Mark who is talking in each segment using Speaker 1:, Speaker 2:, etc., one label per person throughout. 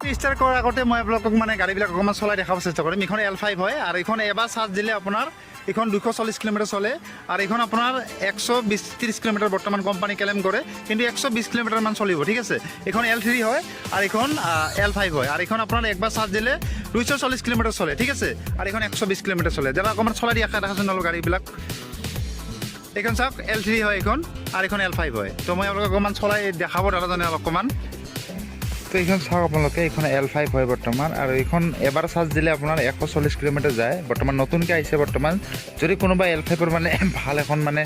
Speaker 1: Start কৰাৰ আগতে মই আপোনালোকক মানে গাড়ীবিলাক অকণমান চলাই দেখাব চেষ্টা কৰিম। এইখন L5 হয় আৰু এইখন এবাৰ চাৰ্জ দিলে আপোনাৰ এইখন 240 কিলোমিটাৰ চলে আৰু এইখন আপোনাৰ 120-30 কিলোমিটাৰ বৰ্তমান কোম্পানী ক্লেইম কৰে, কিন্তু 120 কিলোমিটাৰমান চলিব। ঠিক আছে, এইখন L3 হয় আৰু এইখন L5 হয় আৰু এইখন আপোনাৰ একবাৰ চাৰ্জ দিলে 240 কিলোমিটাৰ চলে। ঠিক আছে, আৰু এইখন 120 কিলোমিটাৰ চলে। যারা অকণমান চলাই দিয়া দেখাচোন অলপ গাড়ীবিলাক। এইখন চাওক L3 হয় এইখন আৰু এইখন L5 হয়। তো মই আপোনালোকক অকণমান চলাই দেখাব দাদাজনে অকণমান। তো এইখন চাওক আপোনালোকে, এইখন L5 হয় বৰ্তমান আৰু এইখন এবাৰ চাৰ্জ দিলে আপোনাৰ 140 কিলোমিটাৰ যায়। বৰ্তমান নতুনকৈ আহিছে বৰ্তমান। যদি কোনোবা L5ৰ মানে ভাল এখন মানে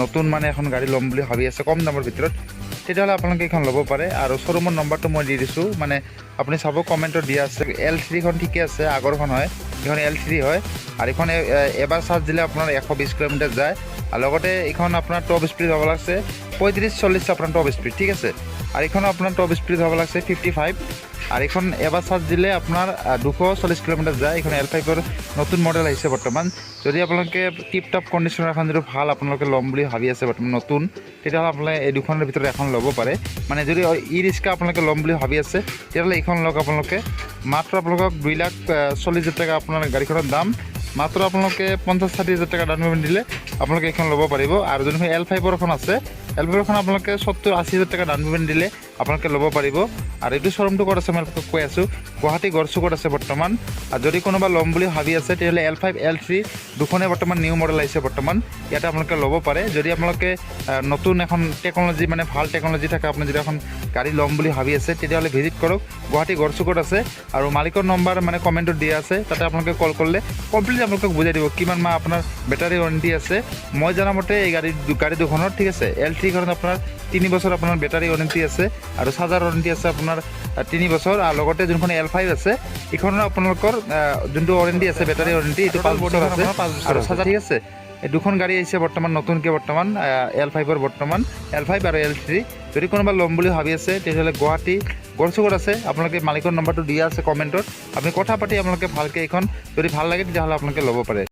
Speaker 1: নতুন মানে এখন গাড়ী ল'ম বুলি ভাবি আছে কম দামৰ ভিতৰত, তেতিয়াহ'লে আপোনালোকে এইখন ল'ব পাৰে। আৰু শ্ব'ৰুমৰ নম্বৰটো মই দি দিছোঁ, মানে আপুনি চাব কমেণ্টত দিয়া আছে। L3খন ঠিকে আছে, আগৰখন হয়, এইখন L3 হয় আৰু এইখন এবাৰ চাৰ্জ দিলে আপোনাৰ 120 কিলোমিটাৰ যায়। আৰু লগতে এইখন আপোনাৰ টপ স্পীড হ'ব লাগছে 35-40 আপোনাৰ টপ স্পীড। ঠিক আছে, আর এখানে আপনার টপ স্পিড হওয়া লাগছে 55 আর এখন এবার চার্জ দিলে আপনার 240 কিলোমিটার যায়। এখানে L5-ৰ নতুন মডেল আহিছে বৰ্তমান। যদি আপোনালোকে টিপটপ কণ্ডিশ্যনৰ এখন যদি ভাল আপোনালোকে ল'ম বুলি ভাবি আছে বৰ্তমান নতুন, তেতিয়াহ'লে আপোনালোকে এই দুখনৰ ভিতৰত এখন ল'ব পাৰে। মানে যদি ই ৰিক্সা আপোনালোকে ল'ম বুলি ভাবি আছে, তেতিয়াহ'লে এইখন লওক আপোনালোকে। মাত্ৰ আপোনালোকক 2,40,000 টকা আপোনাৰ গাড়ীখনৰ দাম। মাত্ৰ আপোনালোকে 50-60,000 টকা ডাউন পে'মেণ্ট দিলে আপোনালোকে এইখন ল'ব পাৰিব। আৰু যোনখন L5-ৰ এখন আছে, L5-ৰখন আপোনালোকে 70-80,000 টকা ডাউন পে'মেণ্ট দিলে আপোনালোকে ল'ব পাৰিব। আৰু এইটো শ্ব'ৰুমটো ক'ত আছে মই আপোনালোকক কৈ আছোঁ, গুৱাহাটী গড়চুকত আছে বৰ্তমান। আৰু যদি কোনোবা ল'ম বুলি ভাবি আছে, তেতিয়াহ'লে L5, L3 দুখনে বৰ্তমান নিউ মডেল আহিছে বৰ্তমান, ইয়াতে আপোনালোকে ল'ব পাৰে। যদি আপোনালোকে নতুন এখন টেকন'লজি মানে ভাল টেকন'লজি থাকে, আপুনি যদি এখন গাড়ী ল'ম বুলি ভাবি আছে, তেতিয়াহ'লে ভিজিট কৰক। গুৱাহাটী গড়চুকত আছে আৰু মালিকৰ নম্বৰ মানে কমেণ্টত দিয়া আছে, তাতে আপোনালোকে কল কৰিলে কমপ্লিট আপোনালোকক বুজাই দিব কিমান মাহ আপোনাৰ বেটাৰী ৱাৰেণ্টি আছে। মই জনামতে এই গাড়ী দুখনৰ, ঠিক আছে, L3খনত আপোনাৰ 3 বছৰ আপোনাৰ বেটাৰী ৱাৰেণ্টি আছে আৰু চাৰ্জাৰ ৱাৰেণ্টি আছে আপোনাৰ 3 বছৰ। আৰু লগতে যোনখন L5 আছে, এইখনৰ আপোনালোকৰ যোনটো ৱাৰেণ্টি আছে বেটাৰী ৱাৰেণ্টি, এইটো 5 বছৰ আছে আৰু চাৰ্জাৰ। ঠিক আছে, এই দুখন গাড়ী আহিছে বৰ্তমান নতুনকৈ বৰ্তমান L5-ৰ বৰ্তমান L5 আৰু L3। যদি কোনোবা ল'ম বুলি ভাবি আছে, তেতিয়াহ'লে গুৱাহাটী গড়চুকত আছে। আপোনালোকে মালিকৰ নম্বৰটো দিয়া আছে কমেণ্টত, আপুনি কথা পাতি আপোনালোকে ভালকৈ এইখন যদি ভাল লাগে তেতিয়াহ'লে আপোনালোকে ল'ব পাৰে।